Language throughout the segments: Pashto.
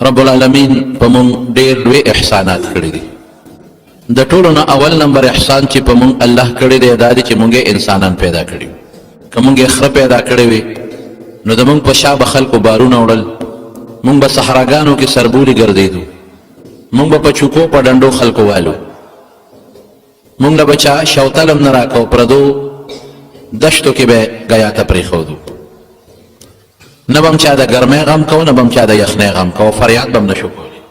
رب العالمین په مونږ ډېر لوی احسانات کړي دي. د ټولو نه اول نمبر احسان چې په مونږ الله کړی دی دا دی چې مونږ انسانان پیدا کړي. که مونږ خره پیدا کړی وي نو د مونږ په شا به خلکو بارونه وړل، مونږ به صحراګانو کې سربولي ګرځېدو، مونږ به په چوکو په ډنډو خلکو والو، مونږ له به چا شوتل هم نه راکو، پردو دشتو کې به ګیا ته پرېښودو، نه به هم چا د ګرمۍ غم کو، نه به هم چا د یخنۍ غم کو، فریاد به هم نشو کولی،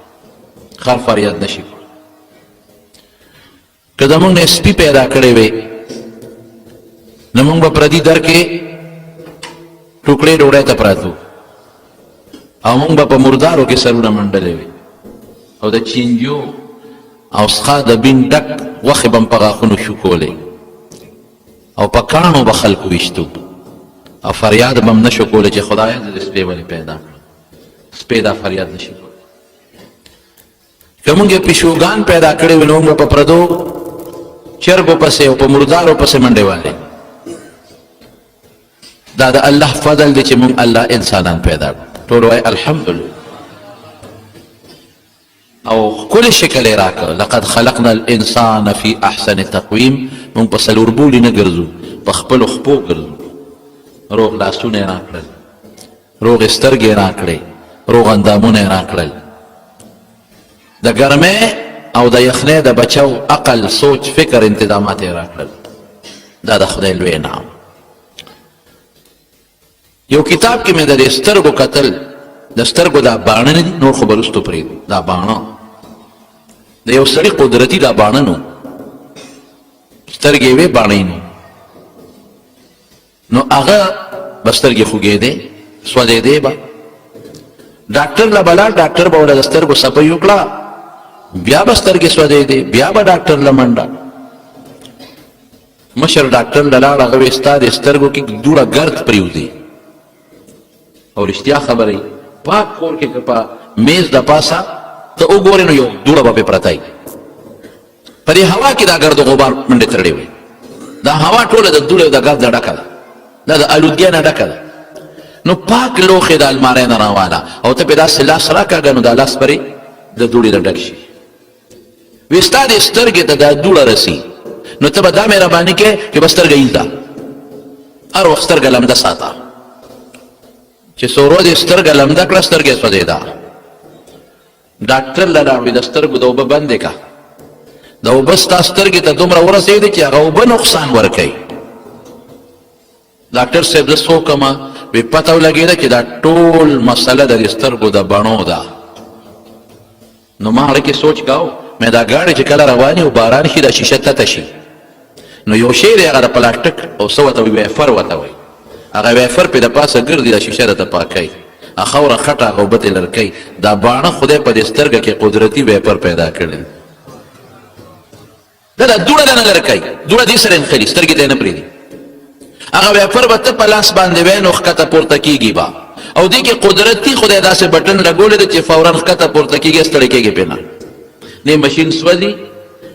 خر فریاد نشي کولی. که د مونږ نه سپي پیدا کړی وی نو مونږ به پردي در کې ټوکړې ډوډۍ ته پراتو او مونږ به په مردارو کې سرونه منډلې وي او د چینجو او څخه د بین ډک غوښې به هم په غاښونو شو کولی او په کاڼو به خلکو ویشتو او فریاد به هم نشو کولی چې خدایه زه د سپی ولې پیدا کړم. سپی دا فریاد نشي کولی. که مونږ یې پیشوګان پیدا کړی وي نو مونږ به په پردو چرګو پسې او په مردارو پسې منډې والې. دا د الله فضل دی چې مونږ الله انسانان پیدا کړو. ټول وایي الحمدلله. او ښکلی شکل یې راکړ، لقد خلقنا الانسان فی احسن تقویم. مونږ په څلور بولي نه ګرځو، په خپلو خپو ګرځو. روغ لاسونه یې راکړل، روغې سترګې یې راکړې، روغ اندامونه یې راکړل. د ګرمۍ او د یخنۍ د بچو عقل، سوچ، فکر، انتظامات یې راکړل. دا د خدای لوی نعم. یو کتاب کې مې د دې سترګو کتل، د سترګو دا باڼه نه دي، نور خو به وروستو پرېږدو. دا باڼه د یو سړي قدرتي دا باڼه نو، سترګې وې باڼه نو، نو هغه به سترګې خوږېدې، سوځېدې به. ډاکټر له به لاړ، ډاکټر به ورله د سترګو صفایي وکړه، بیا به سترګې سوځېدې، بیا به ډاکټر له منډه. مشر ډاکټر له لاړ، هغه وې ستا د سترګو کې دوړه ګرد پرېوځي. او رښتیا خبره یې پاک کور کې که په میز د پاسه ته وګورې نو یو دوړه به پې پرته وي. په دې هوا کې دا ګرد و غبار منډې تړلې وي. دا هوا ټوله د دوړې او د ګرد نه ډکه ده، دا د الودګۍ نه ډکه ده. نو پاک لوښې د المارۍ نه راواله او ته پې داسې لاس راکاږه نو دا لاس پرې د دوړې نه ډک شي. وی ستا دې سترګې ته دا دوړه رسي نو ته به دا مهرباني کې چې به سترګه ایږده، هر وخت سترګه لمده ساته. چې څو ورځې سترګه لمده کړه سترګې سوځېده. ډاکټر له لاړ، وي د سترګو د اوبه بندې که، د اوبه ستا سترګې ته دومره ورسېدې چې هغه اوبه نقصان ورکوي. ډاکټر صاحب زه څه وکړمه؟ وی پته ولګېده چې دا ټول مسله د دې سترګو د بڼو ده. نو ما هغه کې سوچ کاو، مې دا ګاډی چې کله رواني او باران شي دا شیشه تته شي نو یو شی دی هغه د پلاستیک او څه ورته وایي ویفر ورته وایي، هغه ویفر پې د پاسه ګرځي، دا شیشه درته پاکوي، هغه خاوره خټه هغه اوبه ترې لرې کوي. دا باڼه خدای په دې سترګه کې قدرتي ویفر پیدا کړی. دا دوړه نه لرې کوي، دوړه دې سره نښلي، سترګې ته یې نه پرېږدي. هغه ویفر به ته په لاس باندې وی نو ښکته پورته کېږي به، او دې کې قدرتي خدای داسې بټن لګولی دی چې فورا ښکته پورته کېږي، ستړی کېږي پرې نه. نه ماشین سوځي،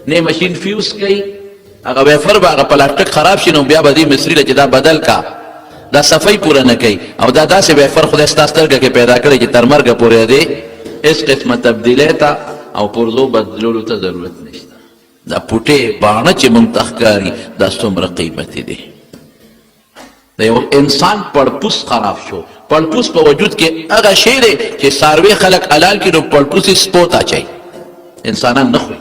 نه ماشین فیوز کوي. هغه ویفر به هغه پلاستیک خراب شي نو بیا به دې مصري له چې دا بدل کا، دا صفای پوره نه کوي. او دا داسې ویفر خدای ستا سترګه کې پیدا کړی چې تر مرګه پورې دی هېڅ قسمه تبدیلی ته او پرزو بدلولو ته ضرورت نشته. دا پوټې باڼه چې موږ ته ښکاري دا څومره قیمتي دی. د یو انسان پړپوس خراب شو. پړپوس په وجود کې هغه شی دی چې څاروي خلک حلال کړي نو پړپوس یې سپو ته اچوي، انسانان نه خوري.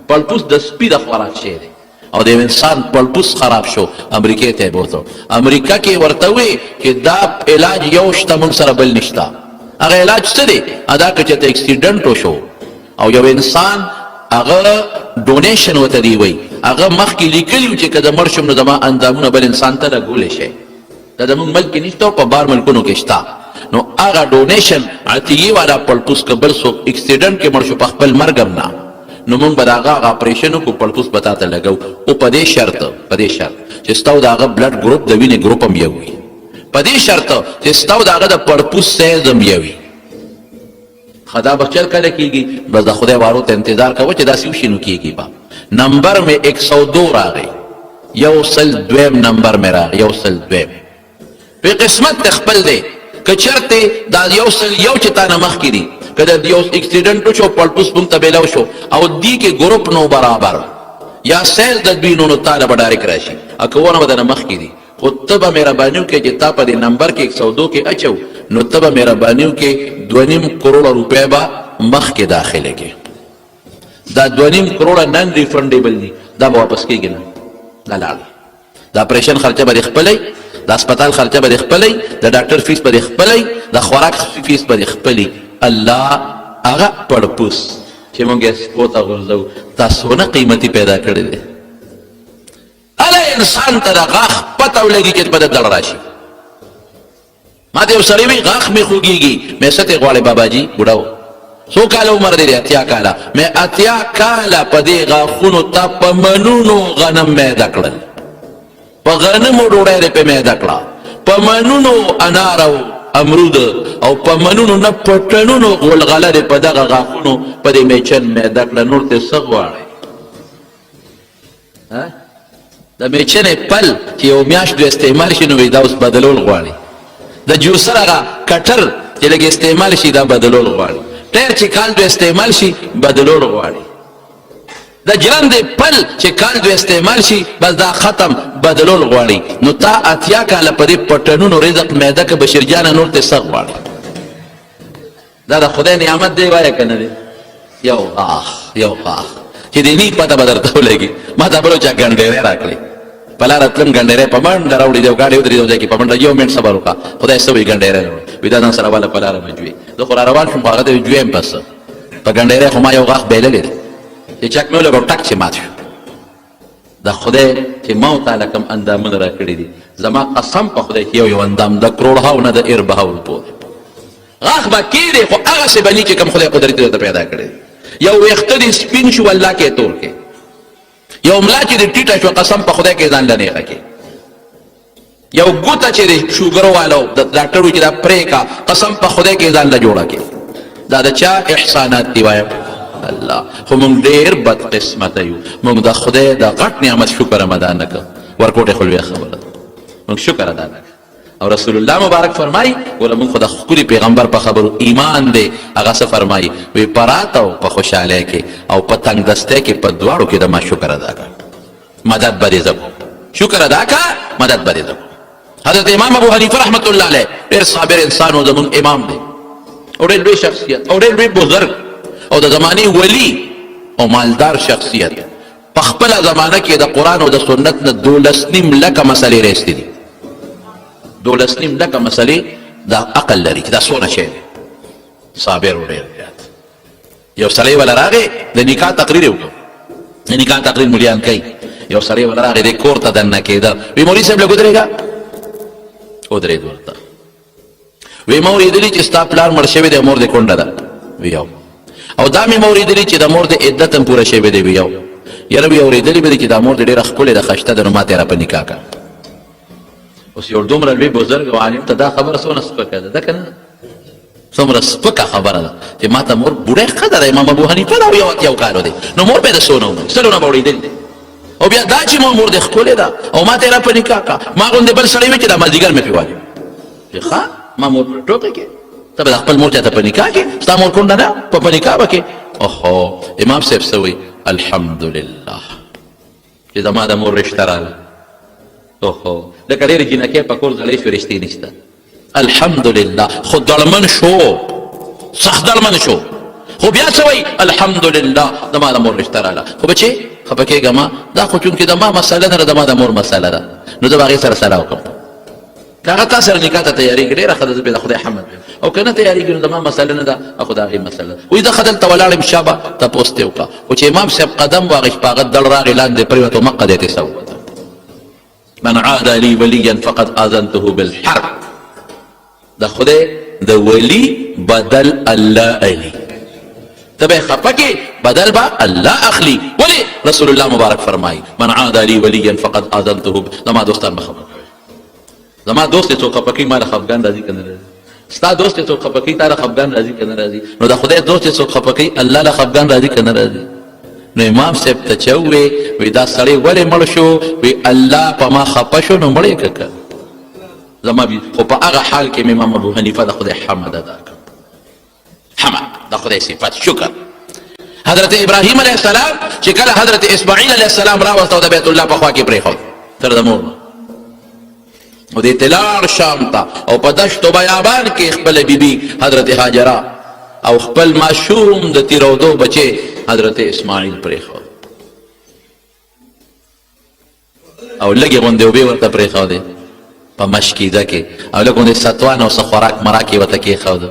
پړپوس د سپي د خوراک شی دی او د یو انسان پړپوس خراب شو، امریکې ته یې بوتلو. امریکا کې ورته وی چې دا علاج یو شته، موږ سره بل نشته. هغه علاج څه دی؟ ادا که چېرته اکسیډنټ وشو او یو انسان هغه ډونیشن ورته دی وی، هغه مخکې لیکلي و چې که زه مړ شم نو زما اندامونه بل انسان ته لګولی شي. دا زموږ ملک کې نشته او په بار ملکونو کې شته. نو هغه ډونیشن عطیې والا پړپوس که بل څوک اکسیډنټ کې مړ شو په خپل مرګ هم نه، نو مونږ به د هغه اپریشن وکړو، پړپوس به تا ته لګو. او په دې شرط چې ستا د هغه بلډ ګروپ د وینې ګروپ هم یو وي، په دې شرط چې ستا د هغه د پړپوس سایز هم یو وي. خدا بخچل کله کېږي؟ بس د خدای وارو ته انتظار کوه چې داسې وشي نو کېږي به. نمبر مې 102 راغی، 102 نمبر مې راغی، 102 په قسمت خپل دی. که چېرته دا 101 چې تا نه مخکې دي کله د یو اکسیډنټ شو پړپوس مونږ ته بیلاو شو او دی کې ګروپ نو برابر یا سیل د دوی نو تعالی به ډایرک راشي اکونه بدنه مخ کې دي خو ته به مهربانیو کې چې تا په دې نمبر کې 102 کې اچو نو ته به مهربانیو کې 2.5 کروڑ روپے به مخ کې داخله کې دا 2.5 کروڑ نن ریفندیبل دي دا به واپس کېږي نه دا لاړ دا اپریشن خرچه به خپلې د هسپتال خرچه به خپلې د ډاکټر فیس به خپلې د خوراک فیس به خپلې الله هغه پړپوس چې مونږ یې سپوتا غورځو تاسو نه قیمتي پیدا کړی دی اله انسان ته د غاښ پته ولګي چې په د دړ راشي ما ته یو سړی وي غاښ مې خوږېږي مې څه ته غواړې باباجي بوډا څو کاله عمر دی 80 کاله مې 80 کاله په دې غاښونو ته په منونو غنم میده کړل په غنمو ډوډۍ دې په میده کړه په منونو انار او امرود او په منونو نه پټنونو غلغله دې په دغه غاښونو په دې میچن میده کړه نور ته څه غواړې د میچنې پل چې یو میاشت د استعمال شي نو دا اوس بدلول غواړي د جوسر هغه کټر چې لږ استعمال شي دا بدلول غواړي ټیر چې کال د استعمال شي بدلول غواړي د جرند پل چې کال د استعمال شي بس دا ختم بدلول غواړي نو تا اتیا کاله په دې پټنونو رزق میده کې بشیر جان نور ته څه غواړي دا د خدای نعمت دی وایه کنه دی یو غاښ چې دې نه پته به درته ولګي ما ته بل چا ګنډېری راکړې په لاره تلم ګنډېری په منډه راوړي دی او ګاډي ودرېد ځای کې په منډه یو منټ صبر وکړه خدای څه وایي ګنډېری راوړي وي دا ځان سره واله په لاره مې جوړي زه خو را روان شوم هغه ته جوړیم پس په ګنډېری خو ما یو غاښ بایللی دی چې چک مې ولګو ټک چې مات شو د خدای چې ما تعالی کوم اندامونه را کړي دي زما قسم په خدای چې یو اندام د کروڑهاو نه د اربهاو په غاښ به کېږي خو هغسې بني چې کوم خدای قدرت درته پیدا کړی یو ویښته دې سپین شو الله کې تور کې یو ملا چې دې ټیټه شو قسم په خدای کې ځان له نیغه کې یو ګوته چې د شوګر والو د ډاکټر چې دا پرې کا قسم په خدای کې ځان له جوړه کې دا د چا احسانات دی وایم الله خو مونږ ډېر بد قسمته یو مونږ د خدای د غټ نعمت شکر ادا نه کوو ورکوټې خو لویه خبره ده مونږ شکر ادا نه کوو او رسول الله مبارک فرمایي ولا مونږ خو د ښکلي پیغمبر په خبرو ایمان دی هغه څه فرمایي وی پراته او په خوشحالۍ کې او په تنګ دستۍ کې په دواړو کې د ما شکر ادا کړه مدد به دې زه کوم شکر ادا کړه مدد به دې زه کوم حضرت امام ابو حنیفه رحمت الله علیه ډېر صابر انسان و زمونږ امام دی او ډېر لوی شخصیت او ډېر لوی بزرګ او د زمانې ولی او مالدار شخصیت په خپله زمانه کې د قرآن او د سنت نه 12 لکه مسلې رایستې دي 12 لکه مسلې دا عقل لري دا څونه شی دی صابر و ډېر زیات یو سړی ولا راغی د نکاح تقریر یې وکړو د نکاح تقریر ملیان کوي یو سړی ولا راغی د کور ته دننه کېده وی مولوي صاحب لږ ودرېږه ودرېد ورته وی ما اورېدلي چې ستا پلار مړ شوی دی مور دې کونډه ده وی یو او دا مې اورېدلي چې د مور د عدت هم پوره شوی دی وی یو یاره وی اورېدلي به دي چې دا مور دې ډېره ښکلې ده ښایسته ده نو ما تېره په نکاح کړه اوس یو دومره لوی بزرګ او عالم ته دا خبره څونه سپکه ده ده که نه څومره سپکه خبره ده چې ما ته مور بوډۍ ښه ده امام ابو حنیفه ده او یو اتیاو کالو دی نو مور به یې د څونه عمر سلونه به اورېدلي دی او بیا دا چې مور دې ښکلې ده او ما تېره په نکاح کړه ما غوندې بل سړی وي چې دا مازدیګر مې پرې والي چې ښه ما مور په ټوکه کې ته به د خپل مور چاته په نکاح کې ستا مور کونډه ده په نکاح به کې اوهو امام صاحب څه وایي الحمدلله چې زما د مور رشته راغله اوهو لکه ډېرې جینکۍ په کور زړې شو رشتې نشته الحمدلله خو دړمن شو سخت دړمن شو خو بیا څه وایي الحمدلله زما د مور رشته راغله خو بچې خفه کېږه ما دا خو چونکې د ما مسله نه ده د ما د مور مسله ده نو زه به هغې سره سلا وکړم که هغه تا سره نکاح ته تیارېږي ډېره ښه ده زه به د خدای حمد ویم او که نه تیارېږي نو زما مسله نه ده خو د هغې مسله ده وایي زه ښه دلته ولاړ یم شابه تپوس دې وکړه خو چې امام صاحب قدم واغېست په هغه دړ راغې لاندې پرېوت او مقه دی ترې سووته من عاد لي وليا فقد آذنته بالحرب د خدای د ولی بدل الله اخلي ته به خفه کې بدل به الله اخلي ولې رسول الله مبارک فرمایي من عاد لي وليا فقد آذنته زما دوستان به خبر کوي زما دوست څوک خفه کوي ما له خفګان راځي که نه راځي ستا دوست څوک خفه کوي تا له خفګان راځي که نه راځي نو د خدای دوست څوک خفه کوي الله له خفګان راځي که نه راځي نو امام صاحب ته چې ووی دا سړی ولې مړ شو وی الله په ما خفه شو نو مړ یې که زما خو په هغه حال کې مې امام ابو حنیفه د خدای حمد ادا کړ حمد دا خدای صفت شکر. حضرت ابراهیم علیہ السلام چې کله حضرت اسماعیل علیہ السلام راوستو د بیت الله په خوا کې پرېښود تر د مور او دې تلار شام ته او په دشتو بیابان کې خپل بیبي حضرت هاجره او خپل معشوم د تیرودو بچي حضرت اسماعیل پرېښود او لږې غوندې اوبې ورته پرېښودې په مشکیده کې او لږ غوندې ستوان او څه خوراک مراک یې ورته کېښود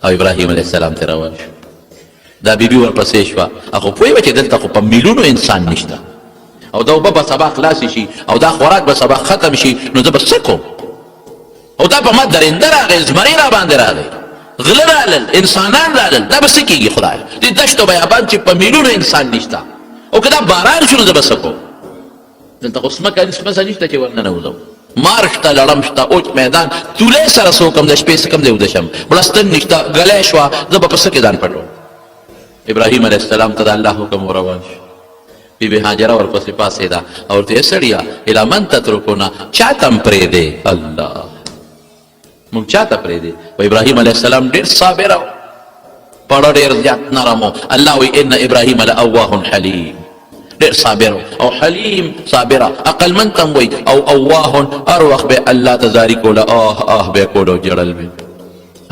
او ابراهیم علیه السلام ترې روان شو. دا بیبي ورپسې شوه. خو پوهېږه چې دلته خو په میلیونو انسان نشته او دا اوبه به سبا خلاصې شي او دا خوراک به سبا ختم شي، نو زه به څه کوم؟ او دا په ما درنده راغی، زمري را باندې راغی، غله رالل، انسانان رالل، دا به څه کېږي خدای؟ دې دشت او بیابان چې په میلیونو انسان نشته او که دا باران شو نو زه به څه کوم؟ دلته خو څمکه نشته چې ورننوځم. مار شته، لړم شته، اوچ میدان، تولې سره څه وکړم؟ د شپې څه کم دی وده شم، بړستن نشته، ګلی شوه، زه به په څه کې ځان پټوم؟ ابراهیم علیه السلام ته د الله حکم وروان شو. بی بی هاجره ورپسې پاڅېده او ورته یې سړیه الی من تترکونه، چاته م پرېږدې؟ الله، موږ چاته پرېږدې؟ و ابراهیم علیه السلام ډېر صابر و، پړه ډېر زیات نرم و. الله وایي ان ابراهیم لأواه حلیم، ډېر صابر او حلیم صابره. عقلمند ته م وایي او اواه، هر وخت به الله ته زاري کوله، آه به یې کوله او ژړل به.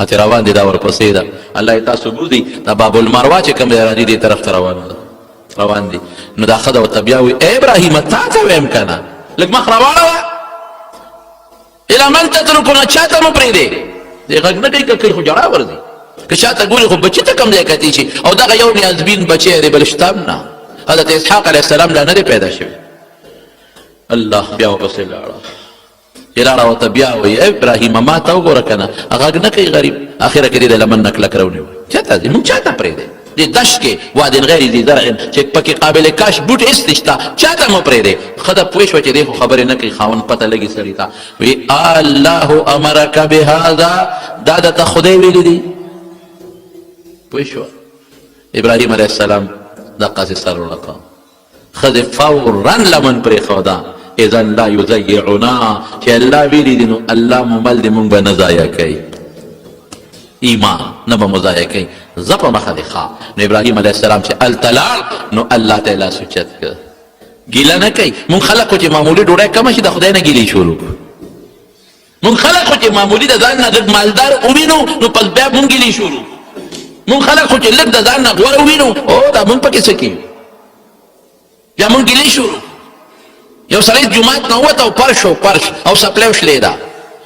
هتې روان دي دا ورپسې ده. الله یې تاسو ګورئ دا باب المروه چې کوم دی راځي دې طرف ته روان دي. نو دا ښځه ورته بیا وایي ای ابراهیمه تا ته ویم که نه، لږ مخ راواړوه، الی من تترکونه، چاته مه پرېږدې. دې غږ نه کوي که خو ژړا ورځي، که چاته ګوري خو بچي ته کم ځای کتې شي. او دغه یو نیازبین بچی دی، بل شته هم نه. حضرت اسحاق علیه السلام لا نه دی پیدا شوی. الله بیا ورپسې لاړه، چې لاړه ورته بیا وایي ای ابراهیمه ما ته وګوره که نه، غږ نه کوي غریب. اخره کې دې د لمن نه کلک راونیوی. چاته ځي؟ موږ چاته پرېږدې؟ دې دشت کې وادي غیر ذي زرع چې پکې قابل کاش بوټ هېڅ نشته، چاته مه پرېږدې. ښځه پوه شوه چې دی خو خبرې نه کوي، خاوند پته لګي سړي ته. وی الله امرک بهذا، دا درته خدای ویلي دي؟ پوه شوه. ابراهیم علیه السلام دقسې سر وړکه، ښځې فورا لمن پرېښوده. اذن لا یضیعنا، چې الله ویلي دي نو الله ممل دې موږ به نه ضایع کوي، ایمان نه به مو ضایع کوي. زه په مخه دې ښه. نو ابراهیم علیه السلام چې هلته لاړ نو الله ته یې لاس اوچت کړ. ګیله نه کوي. مونږ خلک خو چې معمولي ډوډۍ کمه شي د خدای نه ګیلې شروع کړو. مونږ خلک خو چې معمولي د ځان نه لږ مالدار ووینو نو پس بیا مونږ ګیلې شروع. مونږ خلک خو چې لږ د ځان نه غوره ووینو او دا مونږ پکې څه کوي، بیا مونږ ګیلې شروع. یو سړی جومات نه ووت او پرش او سپلی وشلېده،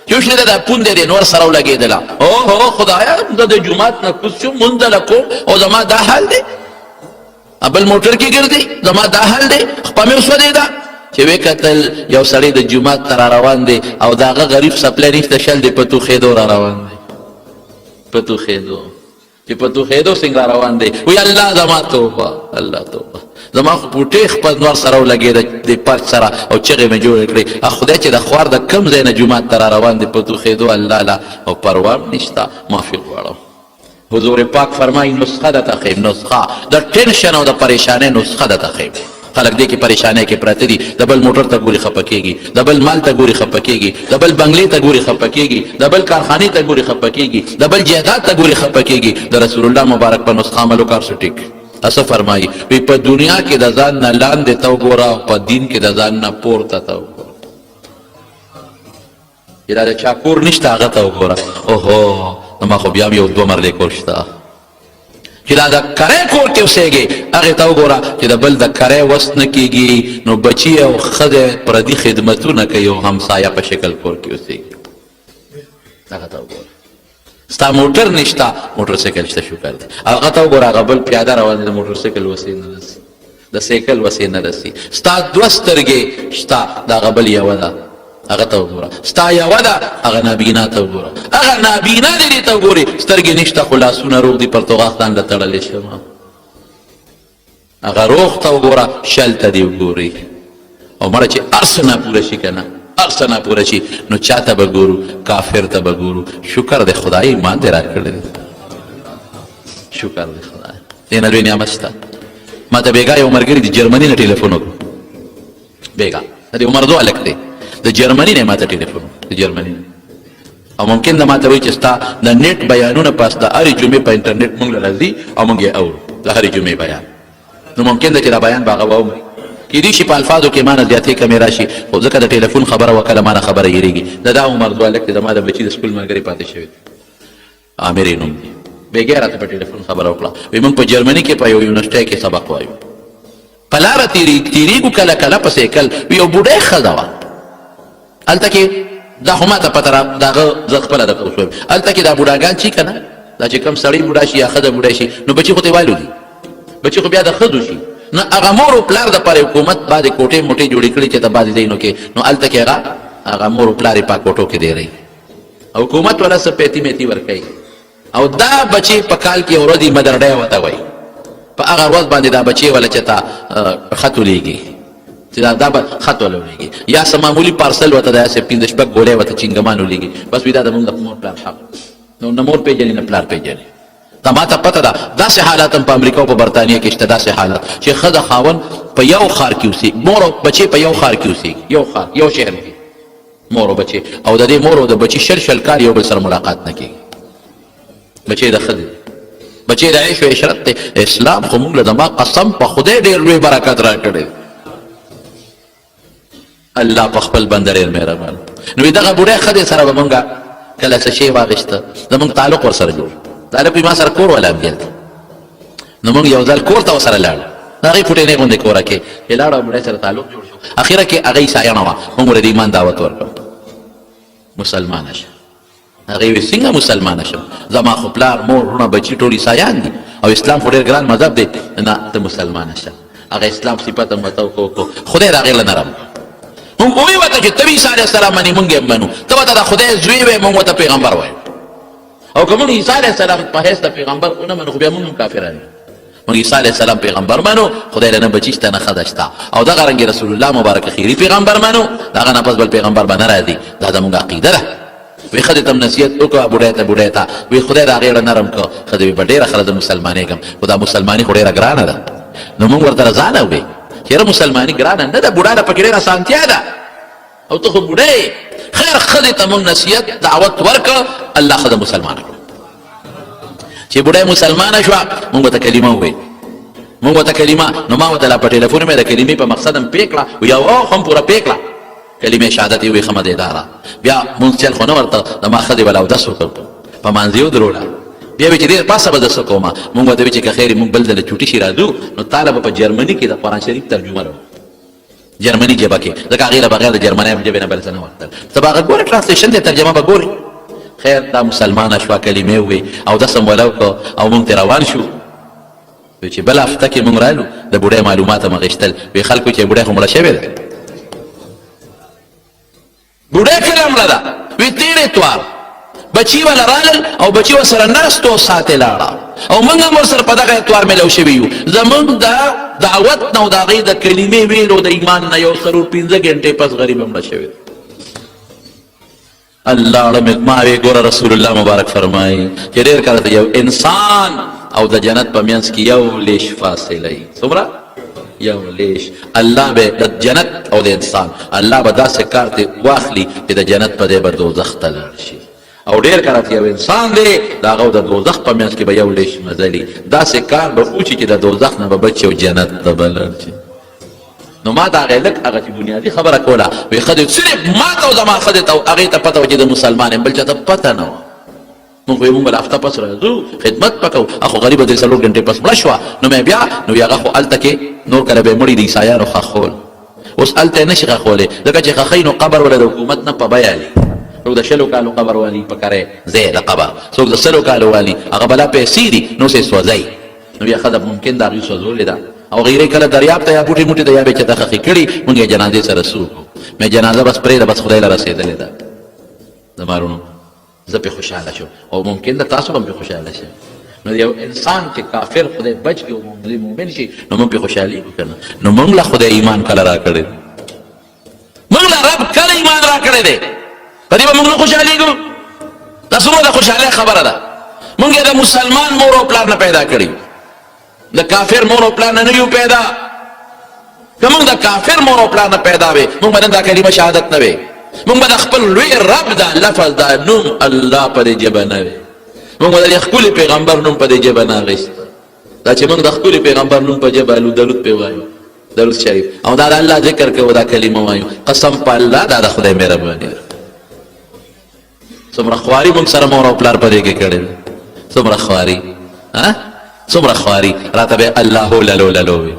چې وشلېده دا پوندې دې نور سره ولګېدله. اوهو خدایه زه د جومات نه کوز شوم، مونځ له کوم او زما دا حال دی، بل موټر کې ګرځي، زما دا حال دی، خپه مې وسودېده. چې ویې کتل یو سړی د جومات ته را روان دی او د هغه غریب سپلی نشته، شل دی په توخېدو را روان دی، په توخېدو. چې په توخېدو څنګه را روان دی، وی الله زما توبه، الله توبه، زما خو پوټې خپل نور سره ولګېده د پرچ سره او چغې مې جوړې کړې. خدای چې د خوار د کم ځای نه جومات ته را روان دی په توخېدو، الله لا او پروا هم نشته، معافي غواړم. حضور پاک فرمایي نسخه درته ښیم، نسخه د ټینشن او د پریشانۍ نسخه درته ښیم. خلک دې کې پریشانۍ کې پراته دي، د بل موټر ته ګوري خفه کېږي، د بل مال ته ګوري خفه کېږي، د بل بنګلې ته ګوري خفه کېږي، د بل کارخانې ته ګوري خفه کېږي، د بل جایداد ته ګوري خفه کېږي. د رسول الله مبارک په نسخه عمل وکړ سو ټیک. اسه فرمایي وی په دنیا کې د ځان نه لاندې ته وګوره او په دین کې د ځان نه پورته ته وګوره. چې دا د چا کور نشته هغه ته وګوره، اوهو ما خو بیا هم یو دوه مرلې کور شته. چې دا د کرۍ کور کې اوسېږي هغې ته وګوره چې د بل د کرۍ وس نه کېږي، نو بچي او ښځې پردي خدمتونه کوي او همسایه په شکل کور کې اوسېږي. هغه ته وګوره. ستا موټر نشته، موټر سایکل شته، شکر دی. هغه ته وګوره هغه بل پیاده روان دی، د موټر سایکل وسې نه رسي، د سایکل وسې نه رسي. ستا دوه سترګې شته، د هغه بل یوه ده، هغه ته وګوره. ستا یوه ده، هغه نابینا ته وګوره. هغه نابینا دی دې ته وګورې، سترګې نشته خو لاسونه روغ دي، پرتوغاښ ځان له تړلی شمه. هغه روغ ته وګوره، شل ته دې وګورئ. او مړه چې هر څه ناپوره شي که نه، هر څه ناپوره شي نو چاته به ګورو؟ کافر ته به ګورو. شکر دی خدای ایمان دې راکړی دی، شکر دی خدای، دې نه لوی نعمت شته. ما ته بېګا یو ملګري د جرمني نه ټلیفون وکړو، بېګا د دې عمر دو هلک دی، د جرمني نه یې ما ته ټلیفون وکړو، د جرمني نه. او ممکن د ماته وایي چې ستا د نیټ بیانونه پاس د هرې جمعې په انټرنیټ موږ له راځي او موږ یې اورو د هرې جمعې بیان نو ممکن ده چې دا بیان به هغه واوري کېدای شي په الفاظو کې مانه زیاتې کمې راشي خو ځکه د ټلیفون خبره وکړه مانه خبره هېرېږي دا عمر دوه هلک دی د ما د بچي د سکول ملګري پاتې شوی عامر یې نوم دی بېګیا راته په ټلیفون خبره وکړه وایي موږ په جرمني کې په یو یونیورسټۍ کې سبق وایو په لاره تېرېږو کله کله په سیکل یو بوډۍ ښځه وه هلته کې دا خو ماته پته را د هغه زه خپله درته اوس وایم هلته کې دا بوډاګان چې که نه دا چې کوم سړی بوډا شي یا ښځه بوډۍ شي نو بچي خو تېوالو دي بچي خو بیا د ښځو شي نو هغه مور او پلار دپاره حکومت بعضې کوټې موټې جوړې کړي چې د بعضې ځایونو کې نو هلته کې هغه مور او پلار یې په کوټو کې دی رهي او حکومت والا څه پیتي میتي ورکوي او دا بچې په کال کې یو ورځ یې مدر ډی ورته وایي په هغه ورځ باندې دا بچې والا چې تا خط ولیږي چې دا به خط والا ولیږي یا څه معمولي پارسل ورته داسې پنځه شپږ ګولۍ ورته چینګمان ولیږي بس وي دا زموږ د مور پلار حق نو نه مور پېژني نه پلار پېژني دا ماته پته ده داسې حالات هم په امریکا او په برطانیه کې شته داسې حالات چې ښځه خاوند په یو ښار کې اوسېږي مور او بچې په یو ښار کې اوسېږي یو ښار یو شهر کې مور او بچې او د دې مور او د بچي شل کال یو بل سره ملاقات نه کېږي بچې د ښځې بچې د عیش و عشرت دی اسلام خو موږ له زما قسم په خدای ډېر لوی برکت راکړی الله په خپل بنده ډېر مهربان نو دغه بوډۍ ښځې سره به مونږ کله څه شی واخېسته زمونږ تعلق ورسره جوړ د هلک ما سره کور والا هم دلته نو مونږ یو ځل کور ته ورسره لاړو د هغې فوټېنۍ غوندې کوره کې چې لاړو بوډۍ سره تعلق جوړ شو اخره کې هغه عیسایانه وه مونږ ورته د ایمان دعوت ورکړو مسلمانه شه هغې ویل څنګه مسلمانه شم زما خو پلار مور وروڼه بچي ټول عیسایان دي او اسلام خو ډېر ګران مذهب دی نه ته مسلمانه شه هغه اسلام صفت هم ورته وکړو خدای د هغې له نرم مونږ ووایي ورته چې ته عیسی علیه السلام منې مونږ یې منو ته ورته د خدای زوی وی مونږ ورته پیغمبر وایو او که مونږ عیسی علیه السلام په حیث د پیغمبر ونه منو خو بیا مونږ هم کافران یو مونږ عیسی علیه السلام پیغمبر منو خدای له نه بچي شته نه ښځه شته او دغه رنګې رسول الله مبارک خیري پیغمبر منو د هغه نه پس بل پیغمبر به نه راځي دا زمونږ عقیده ده وی ښځې ته م نصیحت وکړه بوډۍ ته وی خدای د هغې له نرم کړه ښځه وی په ډېره ښه زه مسلمانېږم خو دا مسلماني خو ډېره ګرانه ده نو مونږ ورته رضانه وې چې یاره مسلماني ګرانه نه ده بوډا ده پکې ډېره اسانتیا ده او ته خو بوډۍ خیر ښځې ته مونږ نصیحت دعوت ورکړه الله ښځه مسلمانه کړه چې بوډۍ مسلمانه شوه مونږ ورته کلمه ووایي مونږ ورته کلمه نو ما ورته لا په ټلیفون مې د کلمې په مقصد هم پې کړه وی او هم پوره پې کړه کلمې شهادت یې وی ښه مدېداره بیا مونږ چل خو نه ورته د ما ښځې به له اودس وکړ په مانځ یې ودروله بیا وی چې ډېر پاسه به زه څه کومه مونږ ورته وی چې که خیر مونږ بل ځله چوټي شي راځو نو تاله به په جرمني کې د قرآن شریف ترجمه راو جرمني ژبه کې ځکه هغې له بغیر د جرمنۍ ژبې نه بل څه نه ورتل ته به هغه ګورې ټرانسلیشن دی ترجمه به ګورې خیر دا مسلمانه شوه کلمې ووې اودس هم وله وکړو او مونږ ترې روان شو وی چې بله هفته کې مونږ رالو د بوډۍ معلومات هم اخېستل وی خلکو چې بوډۍ خو مړه شوې ده بوډۍ کله مړه ده وی تېر اتوار بچي والا رالل او بچي ورسره ناستو ساتې لاړه او موږ هم ورسره په دغه اتوار میلو شوي یو زموږ د دعوت نه او د هغې د کلمې ویلو د ایمان نه یو 5 ګنټې پس غریب هم مړه شوی الله ما وی ګوره رسول الله مبارک فرمایي چې ډېر کله د یو انسان او د جنت په منځ کې یو لیش فاصله وي څومره یو لیش الله به د جنت او د انسان الله به داسې کار ته واخلي چې د جنت په ځای به دوزخ ته لاړ شي او ډېر کله یو انسان دی د هغه د دوزخ په منځ کې به یو لیش مزلي داسې کار به وچي چې د دوزخ نه به بچي او جنت ته به لاړ شي نو ما د هغې لږ هغه چې بنیادي خبره کوله وی ښځې صرف ما ته او زما ښځې ته هغې ته پته وه چې د مسلمان یم بل چا ته پته نه وه مونږ وایو مونږ به هفته پس راځو خدمت به کوو هغه غریبه 3 ګنټې پس مړه شوه نو مې بیا نو هغه خو هلته کې نور کله به یې مړي د عیسایانو ښخول اوس هلته یې نه شي ښخولی ځکه چې ښخوي نو قبر وله د حکومت نه په بیه لي څوک د 20 کالو قبر والي په کرې ځای د قبر څوک د 100 کالو والي هغه بلا پیسې دي نو سې سوځئ نو بیا ښځه ممکن د هغې سوځولې ده او غیرې کله دریاب ته یا بوټي موټي ته یا به چېرته ښخې کړي مونږ یې جنازې سره سوکو مې جنازه بس پرېږده بس خدای له رسېدلې ده زما وروڼو زه پې خوشحاله شم او ممکن ده تاسو هم پې خوشحاله شئ نو یو انسان چې کافر خدای بچ کړي او مؤمن شي نو موږ پې خوشحالېږو که نه نو موږ له خدای ایمان کله را کړی دی موږ له رب کله ایمان را کړی دی په دې به موږ نه خوشحالېږو دا څومره د خوشحالۍ خبره ده موږ یې د مسلمان مور او پلار نه پیدا کړي د کافر مور او پلار نه یو پیدا که موږ د کافر مور او پلار نه پیدا وې موږ به نن دا کلمه شهادت نه وې مونږ به د خپل لوی رب دا لفظ دا نوم الله په دې ژبه نه وي، مونږ به د ښکلي پیغمبر نوم په دې ژبه نه اخیست. دا چې مونږ د ښکلي پیغمبر نوم په ژبه الو درود پې وایو، درود شریف، او دا د الله ذکر کوو، دا کلمه وایو، قسم په الله دا د خدای مهرباني ده. څومره خواري مونږ سره مور او پلار په دې کې کړې ده، څومره خواري، څومره خواري. راته به الله للو للو وي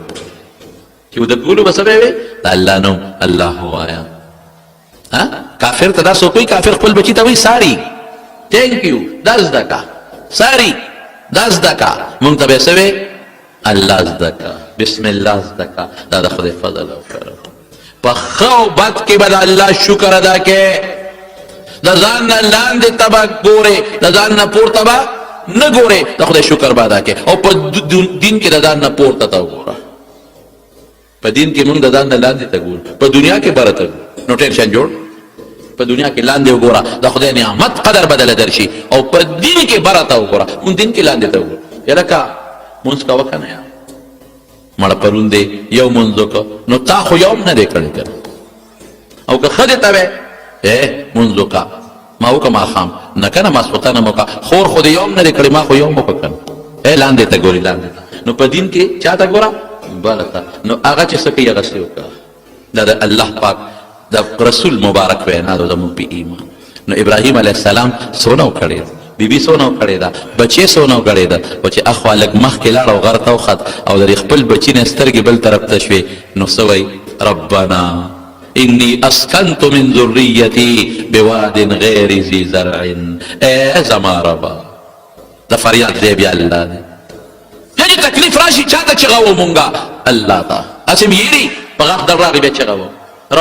چې د ګولو به څه به وي، د الله نوم الله وایا. کافر ته دا څوک وایي، کافر خپل بچي ته وایي ساري، تھینک یو، دا زده کا، ساري دا زده کا. مونږ ته به څه وي، الله زده کا، بسم الله زده کا. دا د خدای فضل او کرم. په ښه او بد کې به د الله شکر ادا کې، د ځان نه لاندې ته به ګورې، د ځان نه پورته به نه ګورې، د خدای شکر به ادا کې. او په دین کې د ځان نه پورته ته وګوره، په دین کې مونږ د ځان نه لاندې ته ګورو، په دنیا کې بره ته نو ټینشن جوړ، په دنیا کې لاندې وګوره، د خدای نعمت قدر بدله درشي. او په دین کې بره ته وګوره، مونږ دین کې لاندې ته وګوره. یلکه مونځ کوه که نه یا مړه پرون دی یو مونځ وکړه، نو تا خو یو هم نه دی کړی که نه. او که ښځې ته وی مونځ وکړه، ما وکړه ماښام، نه که نه ماسخوتن هم وکړه، خور خو دې یو هم نه دی کړی، ما خو یو هم وکړه که نه. لاندې ته ګوري، لاندې ته. نو په دین کې چا ته ګوره، بله ته. نو هغه چې څه کوي هغسې وکړه. دا د الله پاک د رسول مبارک وینا ده زموږ په ایمان. نو ابراهیم علیه السلام څونه وکړې ده، بیبي څونه وکړې ده، بچې څونه وکړې ده. او چې اخوا لږ مخکې لاړ او غر ته وخت او د خپل بچي نه سترګې بل طرف ته شوې، نو څه وایي، ربنا انی اسکنت من ذریتی بواد غیر ذی زرع. ای زما ربا، د فریاد دی بیا الله دی. یعنې تکلیف راشي چاته چغه و مونږه، الله ته. هسې م یېري په غاښ در راغی بیا چغه و،